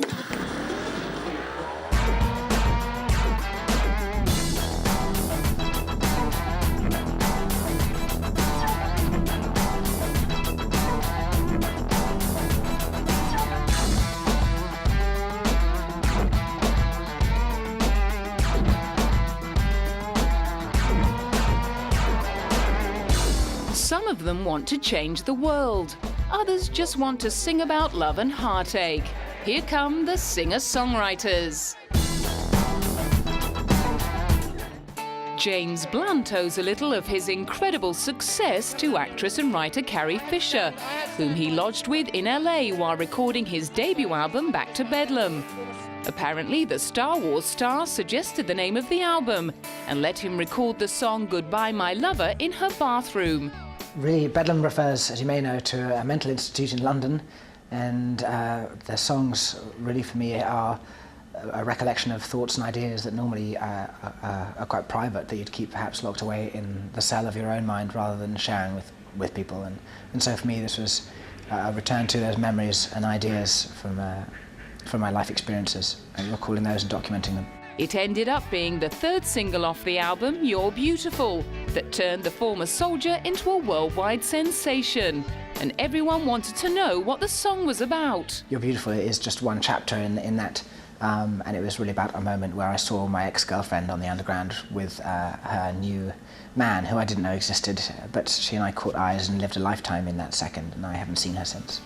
Some of them want to change the world. Others just want to sing about love and heartache. Here come the singer-songwriters. James Blount owes a little of his incredible success to actress and writer Carrie Fisher, whom he lodged with in LA while recording his debut album Back to Bedlam. Apparently, the Star Wars star suggested the name of the album and let him record the song Goodbye My Lover in her bathroom. Really, Bedlam refers, as you may know, to a mental institute in London, and the songs really for me are a recollection of thoughts and ideas that normally are quite private, that you'd keep perhaps locked away in the cell of your own mind rather than sharing with people. And so for me this was a return to those memories and ideas from my life experiences and recalling those and documenting them. It ended up being the third single off the album, You're Beautiful, that turned the former soldier into a worldwide sensation. And everyone wanted to know what the song was about. You're Beautiful is just one chapter in that, and it was really about a moment where I saw my ex-girlfriend on the Underground with her new man, who I didn't know existed, but she and I caught eyes and lived a lifetime in that second, and I haven't seen her since.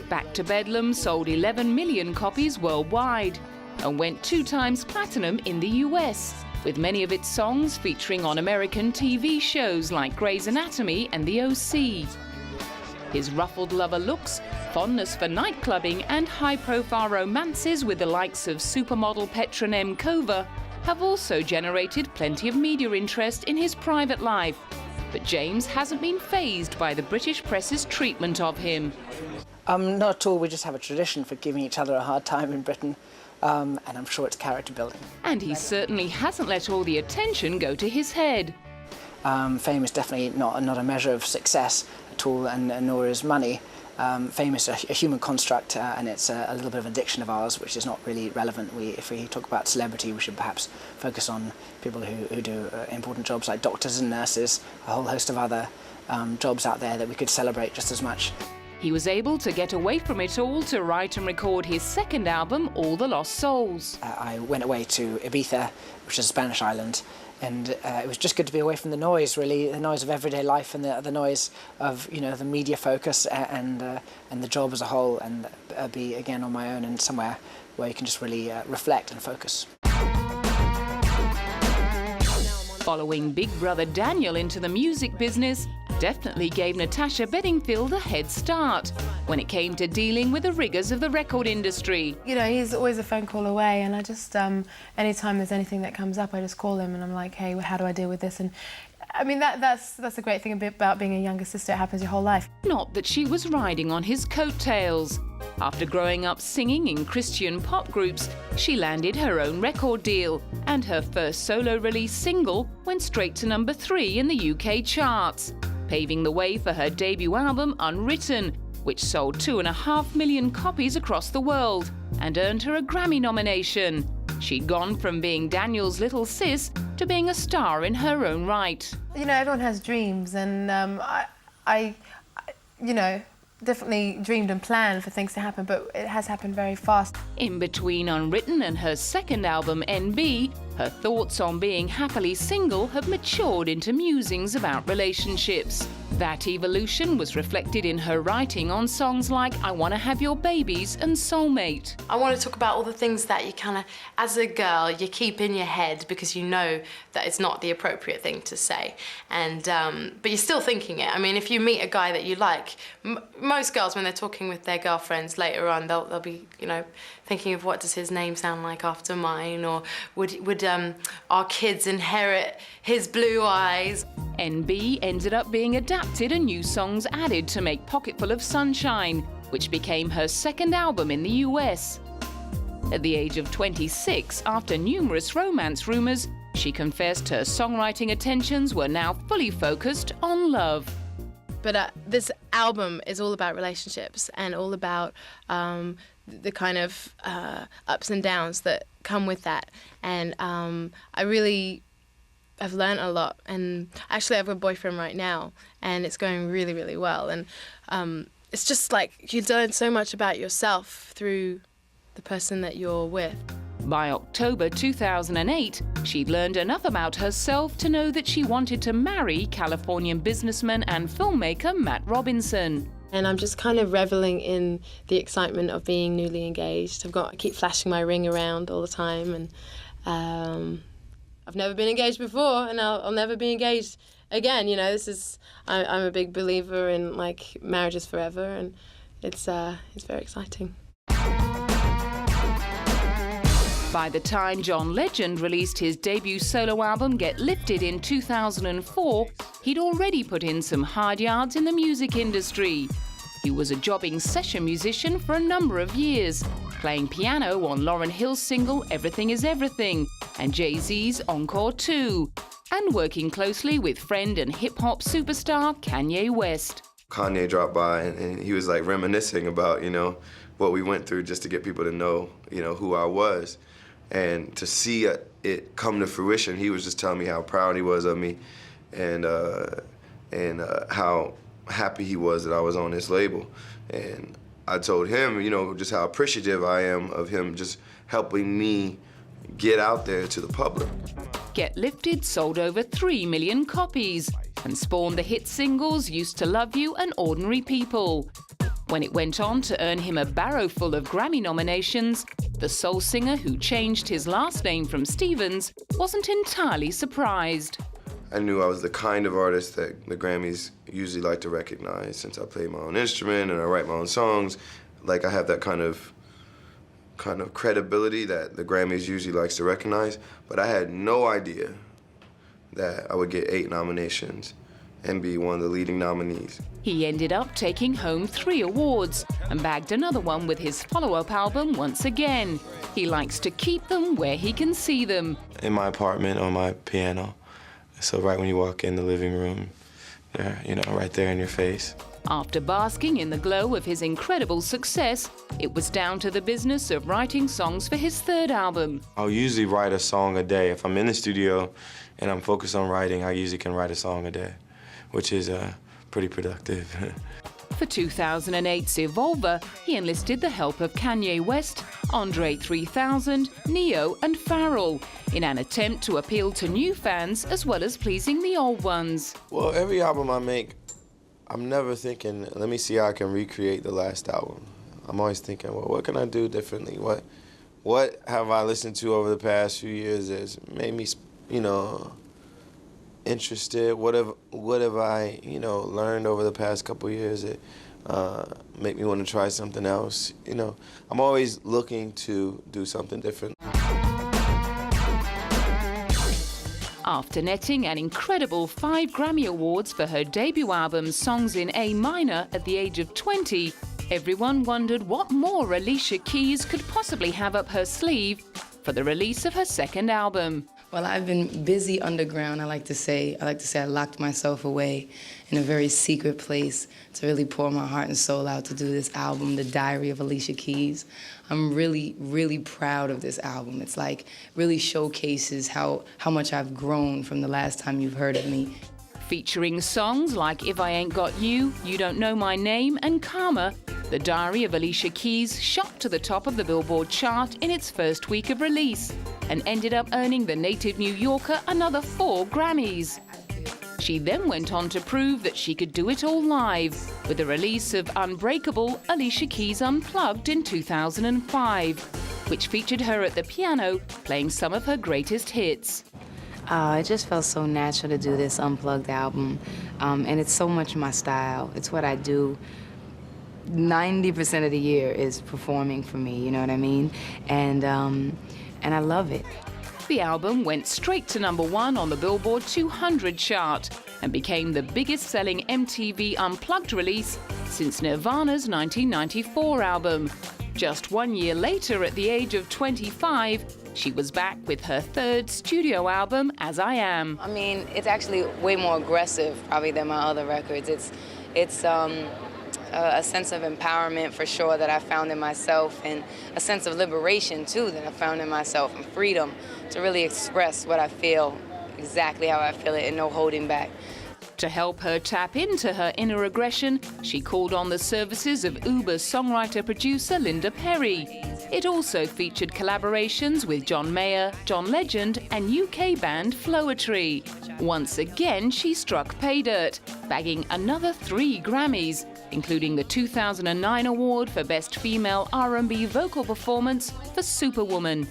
Back to Bedlam sold 11 million copies worldwide and went 2 times platinum in the US, with many of its songs featuring on American TV shows like Grey's Anatomy and The OC. His ruffled lover looks, fondness for nightclubbing and high-profile romances with the likes of supermodel Petra Nemcova have also generated plenty of media interest in his private life. But James hasn't been fazed by the British press's treatment of him. Not at all. We just have a tradition for giving each other a hard time in Britain. And I'm sure it's character building. And he certainly hasn't let all the attention go to his head. Fame is definitely not a measure of success at all, and nor is money. Fame is a human construct, and it's a little bit of an addiction of ours, which is not really relevant. If we talk about celebrity, we should perhaps focus on people who do important jobs like doctors and nurses, a whole host of other jobs out there that we could celebrate just as much. He was able to get away from it all to write and record his second album, All the Lost Souls. I went away to Ibiza, which is a Spanish island, and it was just good to be away from the noise, really, the noise of everyday life and the noise of, the media focus and the job as a whole, and be again on my own and somewhere where you can just really reflect and focus. Following big brother Daniel into the music business definitely gave Natasha Bedingfield a head start when it came to dealing with the rigours of the record industry. He's always a phone call away, and I just, anytime there's anything that comes up, I just call him and I'm like, hey, how do I deal with this? And I mean, that's a great thing about being a younger sister. It happens your whole life. Not that she was riding on his coattails. After growing up singing in Christian pop groups, she landed her own record deal, and her first solo release single went straight to number 3 in the UK charts, paving the way for her debut album Unwritten, which sold 2.5 million copies across the world and earned her a Grammy nomination. She'd gone from being Daniel's little sis to being a star in her own right. Everyone has dreams, and I definitely dreamed and planned for things to happen, but it has happened very fast. In between Unwritten and her second album, NB, her thoughts on being happily single have matured into musings about relationships. That evolution was reflected in her writing on songs like I Wanna Have Your Babies and Soulmate. I want to talk about all the things that you kind of, as a girl, you keep in your head because you know that it's not the appropriate thing to say. And but you're still thinking it. I mean, if you meet a guy that you like, most girls, when they're talking with their girlfriends later on, they'll be, thinking of what does his name sound like after mine, or would our kids inherit his blue eyes? NB ended up being adapted and new songs added to make Pocketful of Sunshine, which became her second album in the US. At the age of 26, after numerous romance rumours, she confessed her songwriting attentions were now fully focused on love. But this album is all about relationships and all about the kind of ups and downs that come with that. And I really have learned a lot. And actually, I've got a boyfriend right now, and it's going really, really well. And it's just like you learn so much about yourself through the person that you're with. By October 2008, she'd learned enough about herself to know that she wanted to marry Californian businessman and filmmaker Matt Robinson. And I'm just kind of reveling in the excitement of being newly engaged. I keep flashing my ring around all the time, and I've never been engaged before, and I'll never be engaged again. You know, I'm a big believer in like marriages forever, and it's very exciting. By the time John Legend released his debut solo album Get Lifted in 2004, he'd already put in some hard yards in the music industry. He was a jobbing session musician for a number of years, playing piano on Lauryn Hill's single Everything Is Everything and Jay-Z's Encore 2, and working closely with friend and hip-hop superstar Kanye West. Kanye dropped by and he was like reminiscing about, what we went through just to get people to know, who I was. And to see it come to fruition, he was just telling me how proud he was of me and how happy he was that I was on this label. And I told him, just how appreciative I am of him just helping me get out there to the public. Get Lifted sold over 3 million copies and spawned the hit singles Used to Love You and Ordinary People. When it went on to earn him a barrow full of Grammy nominations, the soul singer who changed his last name from Stevens wasn't entirely surprised. I knew I was the kind of artist that the Grammys usually like to recognize. Since I play my own instrument and I write my own songs, like I have that kind of credibility that the Grammys usually likes to recognize. But I had no idea that I would get 8 nominations and be one of the leading nominees. He ended up taking home 3 awards and bagged another one with his follow-up album Once Again. He likes to keep them where he can see them. In my apartment on my piano. So right when you walk in the living room, they're, right there in your face. After basking in the glow of his incredible success, it was down to the business of writing songs for his 3rd album. I'll usually write a song a day. If I'm in the studio and I'm focused on writing, I usually can write a song a day, which is pretty productive. For 2008's Evolver, he enlisted the help of Kanye West, Andre 3000, Neo and Pharrell in an attempt to appeal to new fans as well as pleasing the old ones. Well, every album I make, I'm never thinking, let me see how I can recreate the last album. I'm always thinking, well, what can I do differently? What have I listened to over the past few years that's made me, interested? What have I, learned over the past couple of years that make me want to try something else? I'm always looking to do something different. After netting an incredible 5 Grammy Awards for her debut album Songs in A Minor at the age of 20, everyone wondered what more Alicia Keys could possibly have up her sleeve for the release of her 2nd album. Well, I've been busy underground, I like to say. I locked myself away in a very secret place to really pour my heart and soul out to do this album, The Diary of Alicia Keys. I'm really, really proud of this album. It's like really showcases how much I've grown from the last time you've heard of me. Featuring songs like If I Ain't Got You, You Don't Know My Name and Karma, The Diary of Alicia Keys shot to the top of the Billboard chart in its first week of release and ended up earning the native New Yorker another 4 Grammys. She then went on to prove that she could do it all live with the release of Unbreakable Alicia Keys Unplugged in 2005, which featured her at the piano playing some of her greatest hits. It just felt so natural to do this Unplugged album, and it's so much my style. It's what I do. 90% of the year is performing for me, you know what I mean? And I love it. The album went straight to #1 on the Billboard 200 chart and became the biggest-selling MTV Unplugged release since Nirvana's 1994 album. Just 1 year later, at the age of 25, she was back with her 3rd studio album, As I Am. I mean, it's actually way more aggressive, probably, than my other records. It's a sense of empowerment for sure that I found in myself, and a sense of liberation too that I found in myself, and freedom to really express what I feel exactly how I feel it and no holding back. To help her tap into her inner aggression, she called on the services of Uber songwriter-producer Linda Perry. It also featured collaborations with John Mayer, John Legend and UK band Floetry. Once again, she struck pay dirt, bagging another 3 Grammys, including the 2009 award for Best Female R&B Vocal Performance for Superwoman.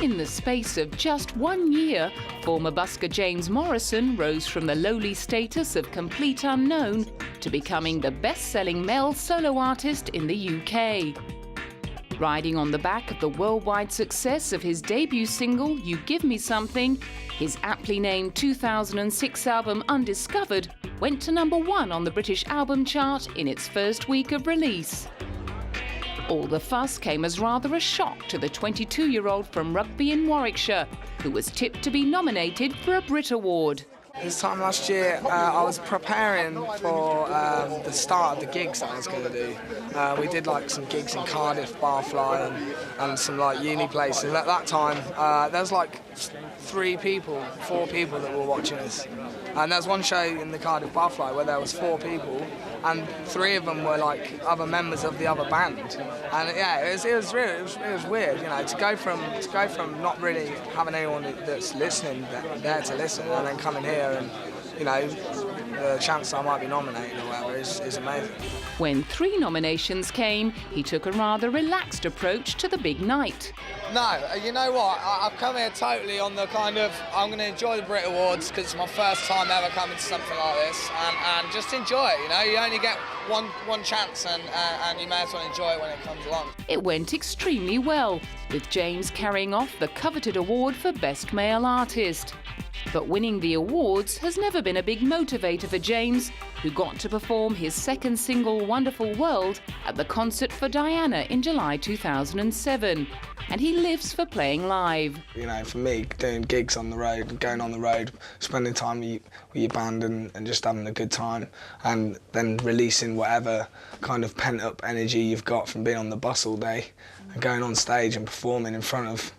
In the space of just 1 year, former busker James Morrison rose from the lowly status of complete unknown to becoming the best-selling male solo artist in the UK. Riding on the back of the worldwide success of his debut single, You Give Me Something, his aptly named 2006 album Undiscovered went to #1 on the British album chart in its first week of release. All the fuss came as rather a shock to the 22-year-old from Rugby in Warwickshire, who was tipped to be nominated for a Brit Award. This time last year, I was preparing for the start of the gigs that I was going to do. We did like some gigs in Cardiff, Barfly, and some like uni places. At that time, there was like 4 people that were watching us. And there was one show in the Cardiff Barfly where there was 4 people, and 3 of them were like other members of the other band. And yeah, it was weird, you know, to go from not really having anyone that's listening there to listen, and then coming here and, you know, the chance I might be nominated or whatever is amazing. When 3 nominations came, he took a rather relaxed approach to the big night. No, you know what? I've come here totally on the kind of, I'm going to enjoy the Brit Awards because it's my first time ever coming to something like this, and just enjoy it, you know? You only get one chance, and you may as well enjoy it when it comes along. It went extremely well, with James carrying off the coveted award for Best Male Artist. But winning the awards has never been a big motivator for James, who got to perform his second single, Wonderful World, at the Concert for Diana in July 2007. And he lives for playing live. You know, for me, doing gigs on the road, going on the road, spending time with your band and just having a good time, and then releasing whatever kind of pent-up energy you've got from being on the bus all day and going on stage and performing in front of,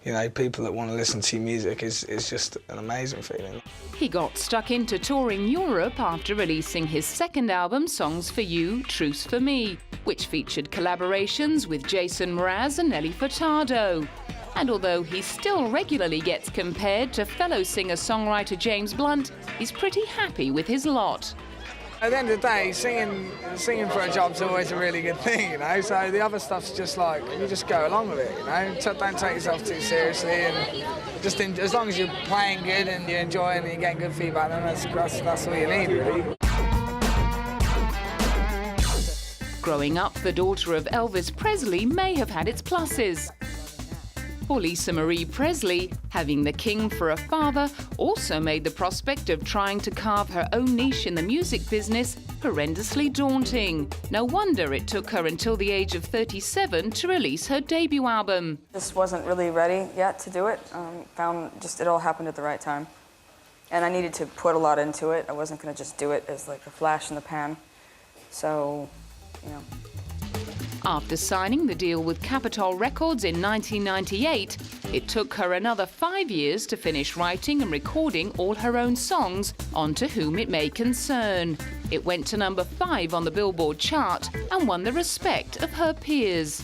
you know, people that want to listen to your music is just an amazing feeling. He got stuck into touring Europe after releasing his second album, Songs for You, Truce for Me, which featured collaborations with Jason Mraz and Nelly Furtado. And although he still regularly gets compared to fellow singer-songwriter James Blount, he's pretty happy with his lot. At the end of the day, singing for a job's always a really good thing, you know, so the other stuff's just like, you just go along with it, you know, don't take yourself too seriously, and just as long as you're playing good and you're enjoying and you're getting good feedback, then that's all you need, really. Growing up the daughter of Elvis Presley may have had its pluses. For Lisa Marie Presley, having the king for a father also made the prospect of trying to carve her own niche in the music business horrendously daunting. No wonder it took her until the age of 37 to release her debut album. Just wasn't really ready yet to do it. It all happened at the right time. And I needed to put a lot into it. I wasn't going to just do it as like a flash in the pan. So, you know. After signing the deal with Capitol Records in 1998, it took her another 5 years to finish writing and recording all her own songs on To Whom It May Concern. It went to #5 on the Billboard chart and won the respect of her peers.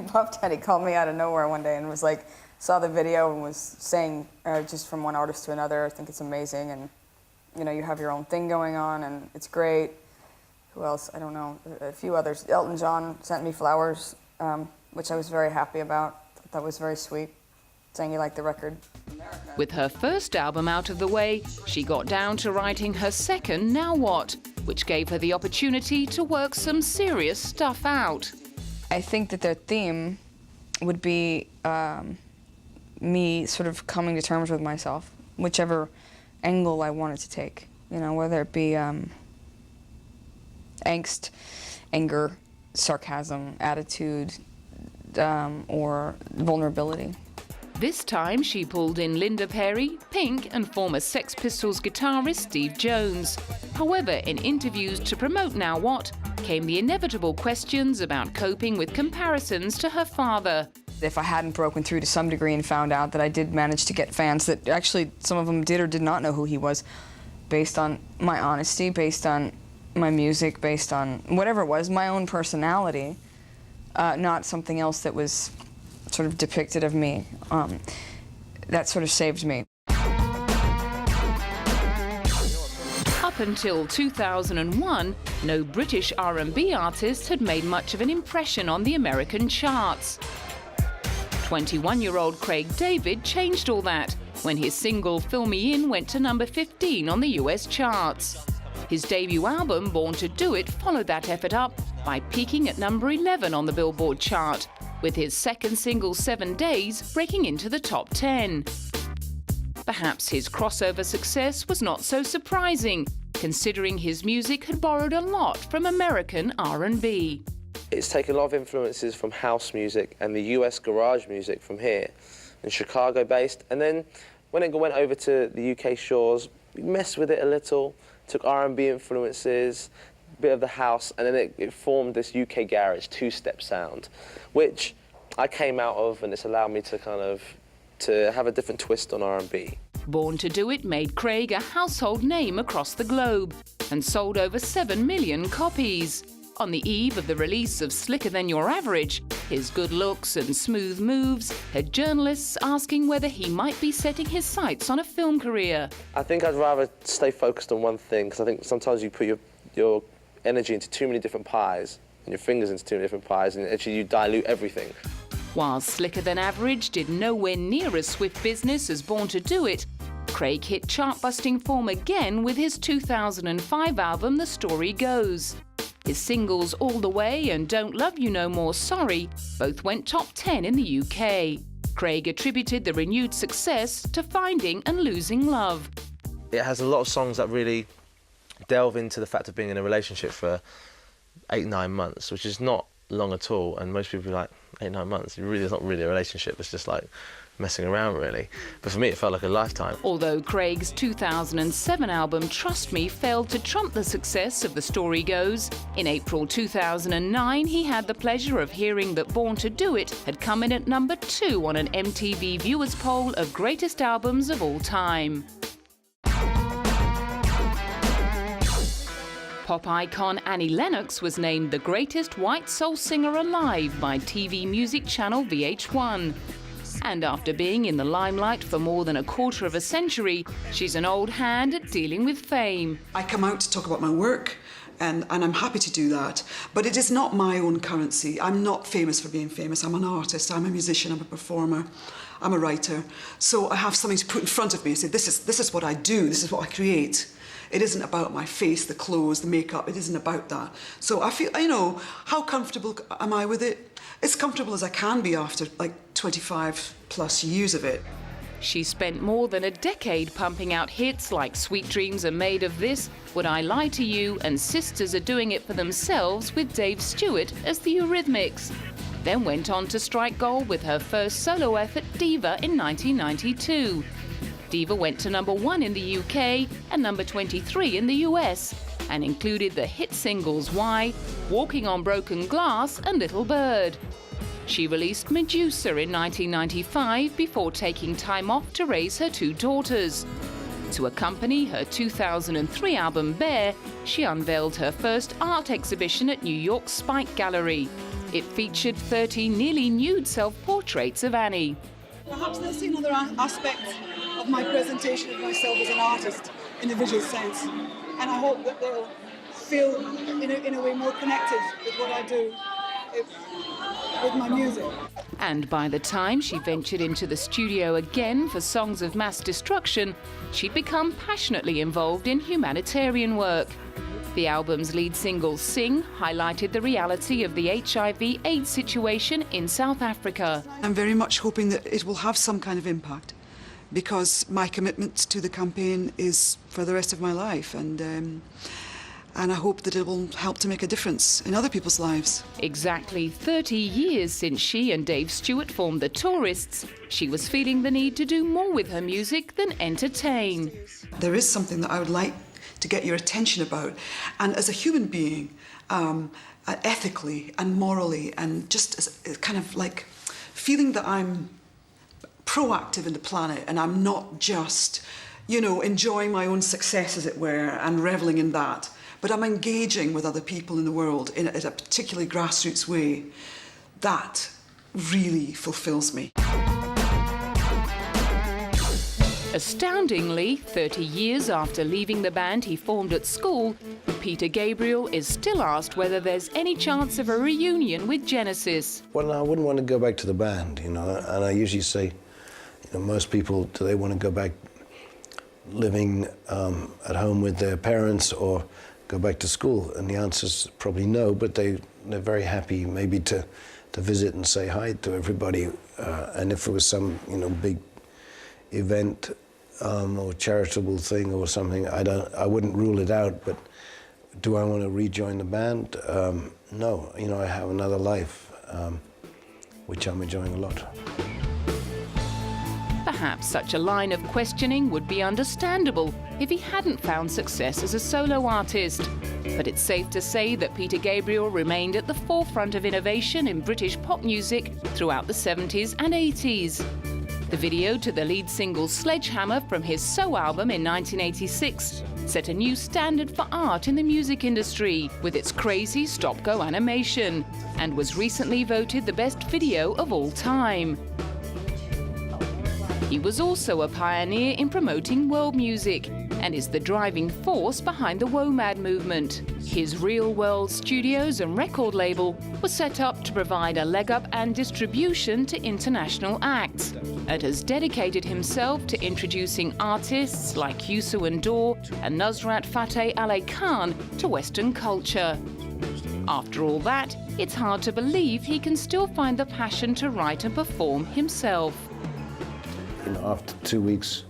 Puff Daddy called me out of nowhere one day and was like, saw the video and was saying just from one artist to another, I think it's amazing, and you know, you have your own thing going on and it's great. Who else? I don't know. A few others. Elton John sent me flowers, which I was very happy about. That was very sweet, saying he liked the record. With her first album out of the way, she got down to writing her second, Now What?, which gave her the opportunity to work some serious stuff out. I think that their theme would be me sort of coming to terms with myself, whichever angle I wanted to take. You know, whether it be angst, anger, sarcasm, attitude, or vulnerability. This time she pulled in Linda Perry, Pink and former Sex Pistols guitarist Steve Jones. However, in interviews to promote Now What, came the inevitable questions about coping with comparisons to her father. If I hadn't broken through to some degree and found out that I did manage to get fans that actually some of them did or did not know who he was, based on my honesty, based on my music, based on whatever it was, my own personality, not something else that was sort of depicted of me, that sort of saved me. Up until 2001, no British R&B artist had made much of an impression on the American charts. 21-year-old Craig David changed all that when his single Fill Me In went to number 15 on the US charts. His debut album, Born to Do It, followed that effort up by peaking at number 11 on the Billboard chart, with his second single, 7 Days, breaking into the top 10. Perhaps his crossover success was not so surprising, considering his music had borrowed a lot from American R&B. It's taken a lot of influences from house music and the US garage music from here, and Chicago-based, and then when it went over to the UK shores, we messed with it a little, took R&B influences, bit of the house, and then it formed this UK garage two-step sound, which I came out of, and it's allowed me to have a different twist on R&B. Born to Do It made Craig a household name across the globe and sold over 7 million copies. On the eve of the release of Slicker Than Your Average, his good looks and smooth moves had journalists asking whether he might be setting his sights on a film career. I think I'd rather stay focused on one thing, because I think sometimes you put your energy into too many different pies, and your fingers into too many different pies, and actually you dilute everything. While Slicker Than Average did nowhere near as swift business as Born to Do It, Craig hit chart-busting form again with his 2005 album The Story Goes. His singles All the Way and Don't Love You No More Sorry both went top 10 in the UK. Craig attributed the renewed success to finding and losing love. It has a lot of songs that really delve into the fact of being in a relationship for 8-9 months, which is not long at all, and most people are like, 8-9 months, it's not really a relationship, it's just like messing around really. But for me it felt like a lifetime. Although Craig's 2007 album Trust Me failed to trump the success of The Story Goes, in April 2009 he had the pleasure of hearing that Born to Do It had come in at number 2 on an MTV viewers poll of greatest albums of all time. Pop icon Annie Lennox was named the greatest white soul singer alive by TV music channel VH1. And after being in the limelight for more than a quarter of a century, she's an old hand at dealing with fame. I come out to talk about my work, and I'm happy to do that, but it is not my own currency. I'm not famous for being famous. I'm an artist, I'm a musician, I'm a performer, I'm a writer. So I have something to put in front of me and say, this is what I do, this is what I create. It isn't about my face, the clothes, the makeup, it isn't about that. So I feel, how comfortable am I with it? As comfortable as I can be after like 25 plus years of it. She spent more than a decade pumping out hits like Sweet Dreams Are Made of This, Would I Lie to You, and Sisters Are Doing It for Themselves with Dave Stewart as the Eurythmics. Then went on to strike gold with her first solo effort, Diva, in 1992. Diva went to number 1 in the UK and number 23 in the US, and included the hit singles Why, Walking on Broken Glass and Little Bird. She released Medusa in 1995 before taking time off to raise her 2 daughters. To accompany her 2003 album Bear, she unveiled her first art exhibition at New York's Spike Gallery. It featured 30 nearly nude self-portraits of Annie. Perhaps they'll see another aspect of my presentation of myself as an artist in a visual sense, and I hope that they'll feel in a way more connected with what I do with my music. And by the time she ventured into the studio again for Songs of Mass Destruction, she'd become passionately involved in humanitarian work. The album's lead single, Sing, highlighted the reality of the HIV/AIDS situation in South Africa. I'm very much hoping that it will have some kind of impact, because my commitment to the campaign is for the rest of my life, and and I hope that it will help to make a difference in other people's lives. Exactly 30 years since she and Dave Stewart formed the Tourists, she was feeling the need to do more with her music than entertain. There is something that I would like to get your attention about, and as a human being, ethically and morally, and just as kind of like feeling that I'm proactive in the planet and I'm not just, you know, enjoying my own success, as it were, and reveling in that, but I'm engaging with other people in the world in a particularly grassroots way. That really fulfills me. Astoundingly, 30 years after leaving the band he formed at school, Peter Gabriel is still asked whether there's any chance of a reunion with Genesis. Well, I wouldn't want to go back to the band, you know, and I usually say, you know, most people, do they want to go back living at home with their parents or go back to school? And the answer's probably no, but they're very happy maybe to visit and say hi to everybody. And if it was some, you know, big event or charitable thing or something, I wouldn't rule it out. But do I want to rejoin the band? No, you know, I have another life, which I'm enjoying a lot. Perhaps such a line of questioning would be understandable if he hadn't found success as a solo artist. But it's safe to say that Peter Gabriel remained at the forefront of innovation in British pop music throughout the 70s and 80s. The video to the lead single Sledgehammer from his So album in 1986 set a new standard for art in the music industry with its crazy stop-go animation, and was recently voted the best video of all time. He was also a pioneer in promoting world music and is the driving force behind the WOMAD movement. His Real World Studios and record label was set up to provide a leg up and distribution to international acts, and has dedicated himself to introducing artists like Youssou N'Dour and Nusrat Fateh Ali Khan to Western culture. After all that, it's hard to believe he can still find the passion to write and perform himself. You know, after 2 weeks,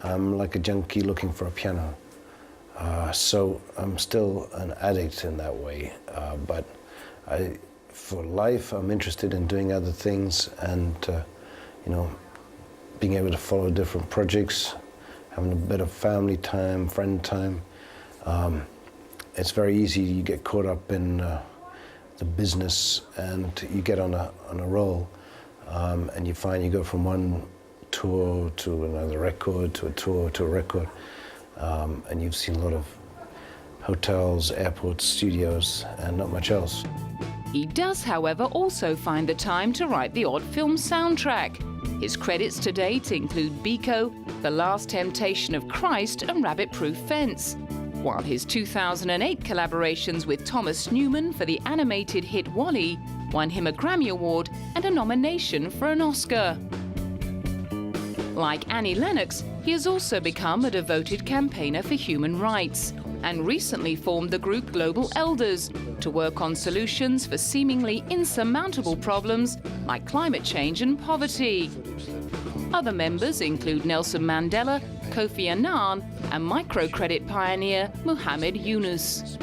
I'm like a junkie looking for a piano. So I'm still an addict in that way. But for life, I'm interested in doing other things and, you know, being able to follow different projects, having a bit of family time, friend time. It's very easy, you get caught up in the business and you get on a roll, and you find you go from one tour to another record, to a tour, to a record, and you've seen a lot of hotels, airports, studios, and not much else. He does, however, also find the time to write the odd film soundtrack. His credits to date include Biko, The Last Temptation of Christ, and Rabbit Proof Fence, while his 2008 collaborations with Thomas Newman for the animated hit WALL-E won him a Grammy Award and a nomination for an Oscar. Like Annie Lennox, he has also become a devoted campaigner for human rights and recently formed the group Global Elders to work on solutions for seemingly insurmountable problems like climate change and poverty. Other members include Nelson Mandela, Kofi Annan, and microcredit pioneer Muhammad Yunus.